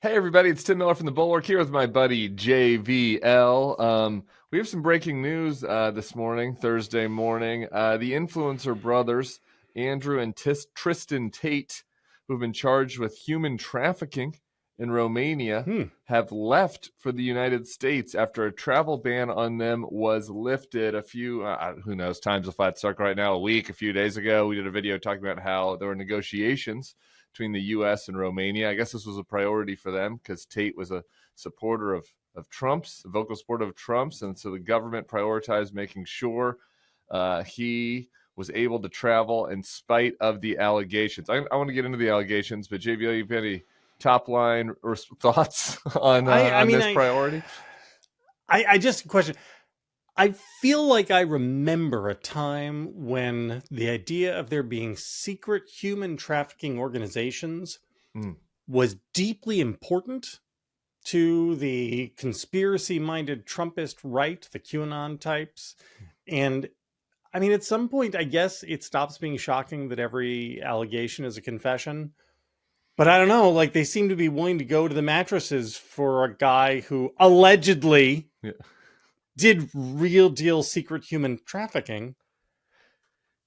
Hey everybody, it's Tim Miller from the Bulwark here with my buddy JVL. We have some breaking news this morning, Thursday morning. The influencer brothers, Andrew and Tristan Tate, who've been charged with human trafficking in Romania, have left for the United States after a travel ban on them was lifted a few, who knows, time's a flat circle right now, a few days ago. We did a video talking about how there were negotiations between the U.S. and Romania. I guess this was a priority for them because Tate was a supporter of Trump's, a vocal supporter of Trump's, and so the government prioritized making sure he was able to travel in spite of the allegations. I want to get into the allegations, but JVL, you've got any top line thoughts on this priority? I just question. I feel like I remember a time when the idea of there being secret human trafficking organizations was deeply important to the conspiracy-minded Trumpist right, the QAnon types. And I mean, at some point, I guess it stops being shocking that every allegation is a confession. But I don't know, like they seem to be willing to go to the mattresses for a guy who allegedly did real deal secret human trafficking.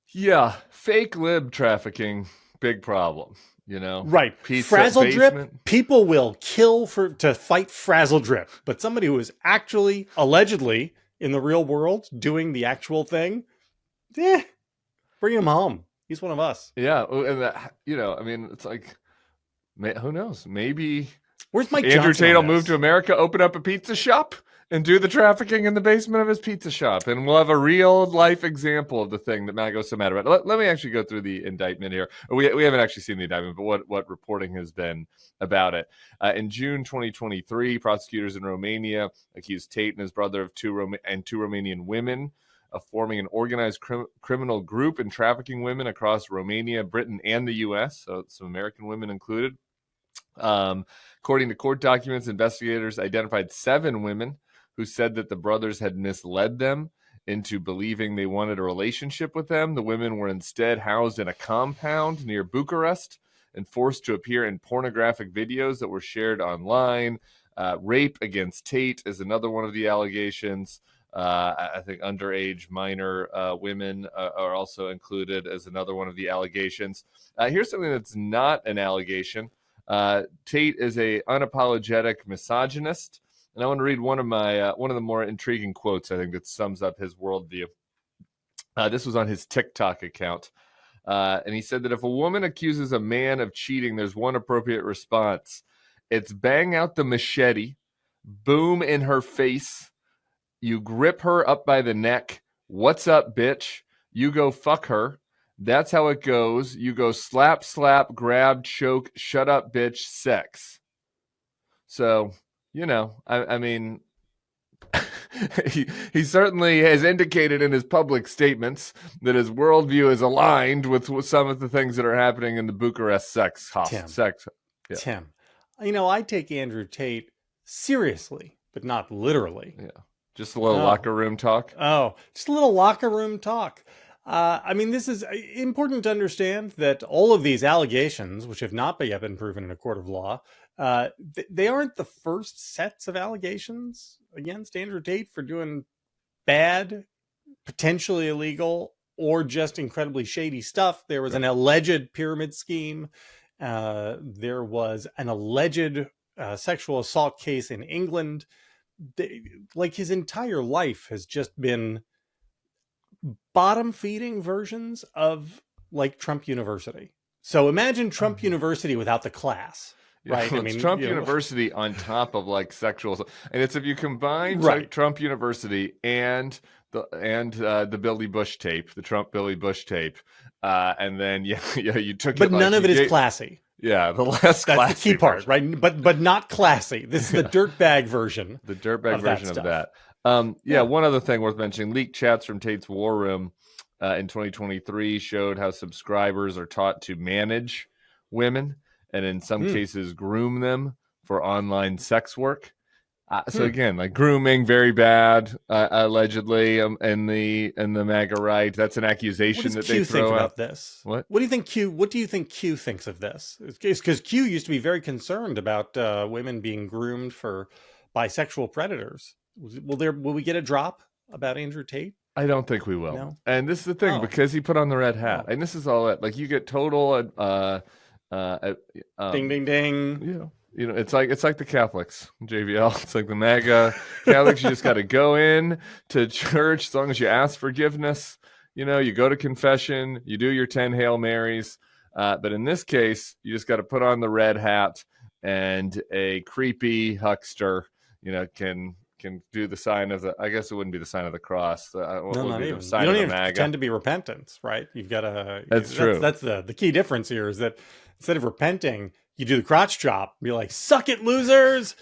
Yeah, fake lib trafficking, big problem, you know? Right. Frazzle drip, people will kill to fight frazzle drip. But somebody who is actually, allegedly, in the real world, doing the actual thing, bring him home. He's one of us. Yeah, and that, I mean, it's like, who knows? Maybe where's Mike Andrew Johnson Tate will move to America, open up a pizza shop, and do the trafficking in the basement of his pizza shop. And we'll have a real life example of the thing that Matt goes so mad about. Let me actually go through the indictment here. We haven't actually seen the indictment, but what reporting has been about it. In June 2023, prosecutors in Romania accused Tate and his brother of two Romanian women of forming an organized criminal group and trafficking women across Romania, Britain, and the U.S., so some American women included. According to court documents, investigators identified 7 women who said that the brothers had misled them into believing they wanted a relationship with them. The women were instead housed in a compound near Bucharest and forced to appear in pornographic videos that were shared online. Rape against Tate is another one of the allegations. I think underage minor women are also included as another one of the allegations. Here's something that's not an allegation. Tate is a unapologetic misogynist. And I want to read one of the more intriguing quotes, I think, that sums up his worldview. This was on his TikTok account. And he said that if a woman accuses a man of cheating, there's one appropriate response. It's bang out the machete, boom in her face. You grip her up by the neck. What's up, bitch? You go fuck her. That's how it goes. You go slap, slap, grab, choke, shut up, bitch, sex. So, I mean, he certainly has indicated in his public statements that his worldview is aligned with some of the things that are happening in the Bucharest sex. Tim, I take Andrew Tate seriously, but not literally. Yeah, just a little locker room talk. Oh, just a little locker room talk. I mean, this is important to understand that all of these allegations, which have not yet been proven in a court of law, they aren't the first sets of allegations against Andrew Tate for doing bad, potentially illegal, or just incredibly shady stuff. There was an alleged pyramid scheme. There was an alleged sexual assault case in England. His entire life has just been bottom feeding versions of Trump University. So imagine Trump University without the class, right? I mean, Trump University on top of sexual, and it's if you combine Trump University and the Billy Bush tape, the Trump Billy Bush tape, and then you took it. But none of it is classy. Yeah, the less classy. That's the key part, right? But not classy. This is the dirtbag version. The dirtbag version of that. One other thing worth mentioning, leaked chats from Tate's War Room in 2023 showed how subscribers are taught to manage women and in some cases groom them for online sex work. So again, like grooming, very bad, allegedly, in the MAGA right. That's an What accusation does that Q they think throw about out. this? What? What do you think Q? What do you think Q thinks of this? Because Q used to be very concerned about women being groomed for bisexual predators. Will we get a drop about Andrew Tate? I don't think we will. No. And this is the thing, Oh. because he put on the red hat, Oh. and this is all it. Like you get total, Ding ding ding. it's like the Catholics, JVL. It's like the MAGA Catholics. You just got to go in to church as long as you ask forgiveness. You go to confession, you do your 10 Hail Marys. But in this case, you just got to put on the red hat, and a creepy huckster, can do the sign of the. I guess it wouldn't be the sign of the cross. No, not even. Sign You don't of the even MAGA. pretend to be repentant, right? You've got to. That's true. That's the key difference here is that instead of repenting, you do the crotch chop. Be like, "Suck it, losers!"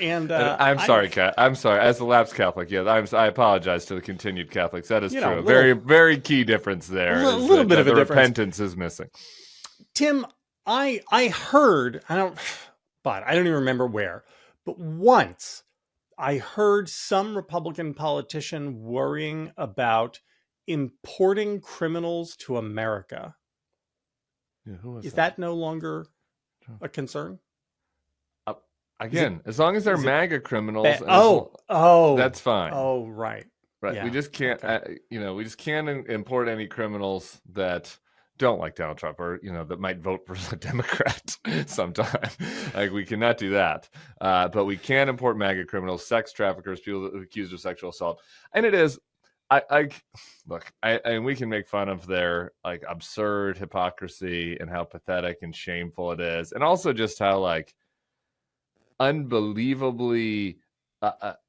And I'm sorry, Kat. I'm sorry. As a lapsed Catholic, yeah, I apologize to the continued Catholics. That is true. Very, very key difference there. A little bit of a difference. Repentance is missing. Tim, I heard, I don't even remember where, but once I heard some Republican politician worrying about importing criminals to America. Yeah, who was Is that no longer a concern? Again, as long as they're MAGA criminals, that's fine. Oh, right. Right. Yeah. We just can't, Okay. we just can't import any criminals that don't like Donald Trump, or that might vote for a Democrat sometime. Like, we cannot do that. But we can import MAGA criminals, sex traffickers, people accused of sexual assault. And it is, and we can make fun of their like absurd hypocrisy and how pathetic and shameful it is, and also just how like unbelievably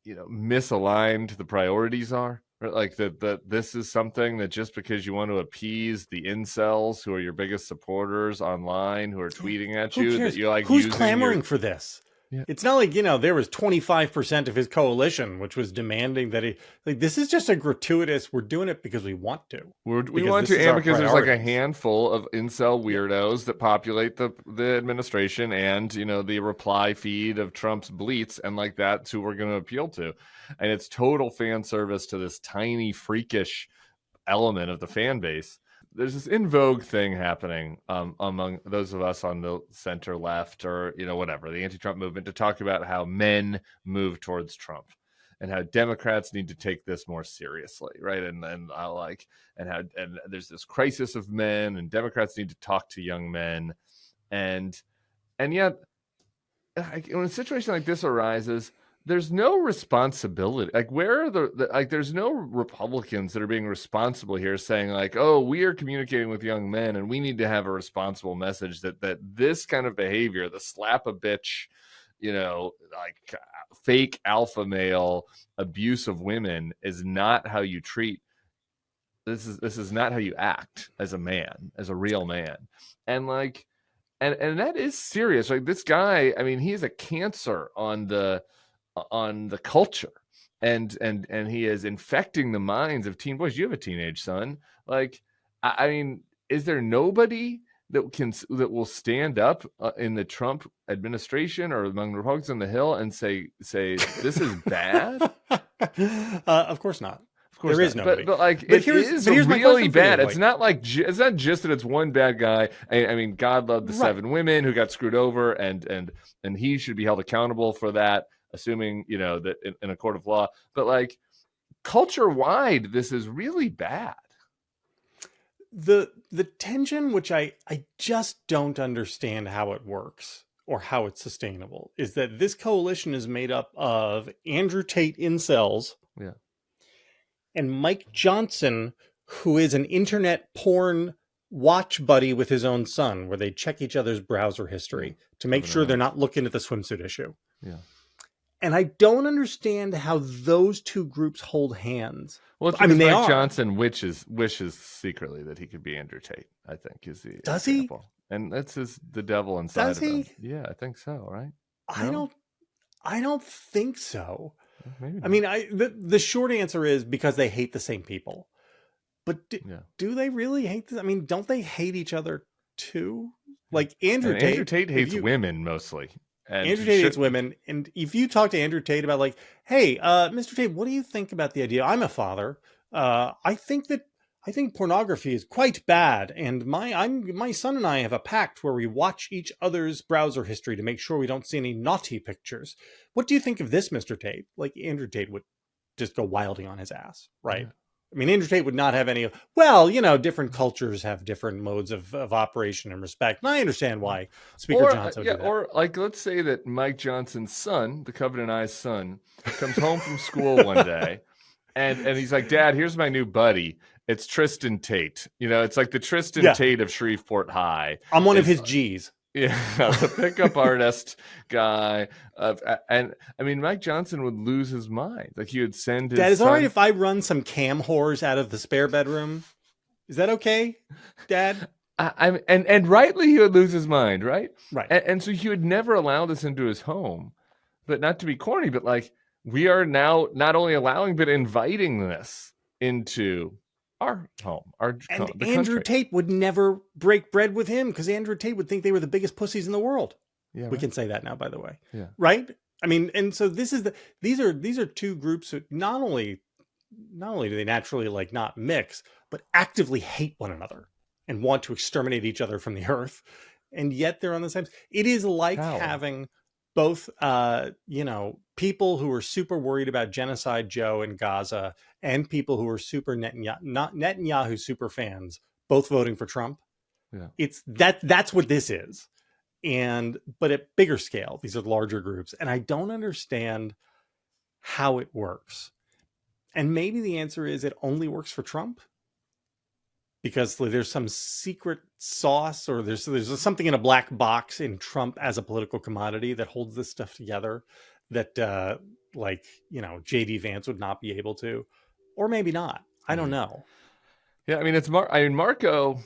misaligned the priorities are. Right? Like that this is something that just because you want to appease the incels who are your biggest supporters online, who are tweeting at you, that you're like, who's clamoring for this? Yeah. It's not like, there was 25% of his coalition which was demanding that this is just a gratuitous, we're doing it because we want to. We want to, and because there's like a handful of incel weirdos that populate the administration and, the reply feed of Trump's bleats, and like that's who we're going to appeal to. And it's total fan service to this tiny, freakish element of the fan base. There's this in vogue thing happening among those of us on the center left, or whatever, the anti-Trump movement, to talk about how men move towards Trump and how Democrats need to take this more seriously, right? And there's this crisis of men, and Democrats need to talk to young men, and yet when a situation like this arises, there's no responsibility. Like, where are there's no Republicans that are being responsible here, saying like, oh, we are communicating with young men and we need to have a responsible message that this kind of behavior, the slap a bitch, like fake alpha male abuse of women, is not how you treat. This is not how you act as a man, as a real man. And like, and that is serious. Like, this guy, I mean, he's a cancer on the culture, and he is infecting the minds of teen boys. You have a teenage son. Like, I mean, is there nobody that will stand up in the Trump administration or among Republicans on the Hill and say this is bad? Of course not. Of course there is nobody. But here's really bad. It's not just that it's one bad guy. I mean, God loved the 7 women who got screwed over, and he should be held accountable for that, assuming that in a court of law. But like, culture wide, this is really bad. The tension, which I just don't understand how it works or how it's sustainable, is that this coalition is made up of Andrew Tate incels, and Mike Johnson, who is an internet porn watch buddy with his own son, where they check each other's browser history to make sure they're not looking at the swimsuit issue. Yeah. And I don't understand how those two groups hold hands. Well, it's because Mike Johnson wishes secretly that he could be Andrew Tate, I think, is the example. And that's the devil inside of him. Yeah, I think so, right? I don't think so. Maybe I mean, the short answer is because they hate the same people. But do they really hate this? I mean, don't they hate each other too? Like, Andrew Tate hates women mostly. And Andrew Tate hates women. And if you talk to Andrew Tate about like, hey, Mr. Tate, what do you think about the idea? I'm a father. I think pornography is quite bad, and my son and I have a pact where we watch each other's browser history to make sure we don't see any naughty pictures. What do you think of this, Mr. Tate? Like, Andrew Tate would just go wilding on his ass, right? Yeah. I mean, Andrew Tate would not have any. Well, different cultures have different modes of operation and respect, and I understand why Speaker Johnson would do that. Or like, let's say that Mike Johnson's son, the Covenant Eyes son, comes home from school one day, and he's like, "Dad, here's my new buddy. It's Tristan Tate. It's like the Tristan Tate of Shreveport High. I'm one of his G's." Yeah, the pickup artist guy. And I mean, Mike Johnson would lose his mind. Like, he would send his Dad, is it son... all right if I run some cam whores out of the spare bedroom? Is that okay, Dad? And rightly he would lose his mind, right? Right. And so he would never allow this into his home. But not to be corny, but like, we are now not only allowing, but inviting this into our home, and the Andrew country. Tate would never break bread with him because Andrew Tate would think they were the biggest pussies in the world. Yeah, we can say that now, by the way. Yeah. Right? I mean, and so these are two groups that not only do they naturally like not mix, but actively hate one another and want to exterminate each other from the earth. And yet they're on the same. It is like having both, people who are super worried about Genocide Joe in Gaza and people who are super Netanyahu super fans, both voting for Trump. Yeah. It's that's what this is. But at bigger scale, these are larger groups. And I don't understand how it works. And maybe the answer is it only works for Trump. Because there's some secret sauce, or there's something in a black box in Trump as a political commodity that holds this stuff together that JD Vance would not be able to, or maybe not. I don't know. Yeah, I mean, Marco,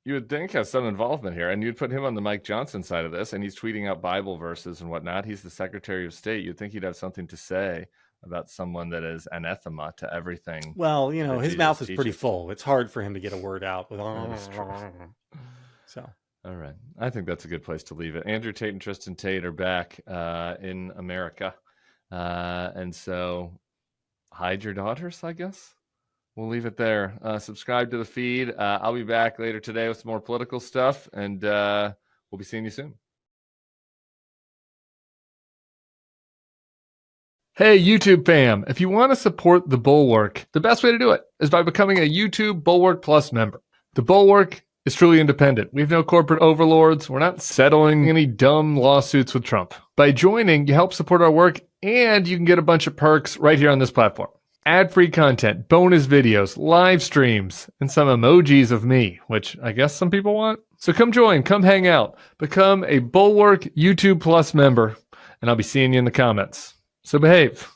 you would think, has some involvement here, and you'd put him on the Mike Johnson side of this, and he's tweeting out Bible verses and whatnot. He's the Secretary of State. You'd think he'd have something to say about someone that is anathema to everything. Well, his mouth is pretty full. It's hard for him to get a word out with. So, all right, I think that's a good place to leave it. Andrew Tate and Tristan Tate are back in America, and so hide your daughters, I guess. We'll leave it there. Subscribe to the feed. I'll be back later today with some more political stuff, and we'll be seeing you soon. Hey, YouTube fam, if you want to support the Bulwark, the best way to do it is by becoming a YouTube Bulwark Plus member. The Bulwark is truly independent. We have no corporate overlords. We're not settling any dumb lawsuits with Trump. By joining, you help support our work, and you can get a bunch of perks right here on this platform. Ad-free content, bonus videos, live streams, and some emojis of me, which I guess some people want. So come join, come hang out, become a Bulwark YouTube Plus member, and I'll be seeing you in the comments. So behave.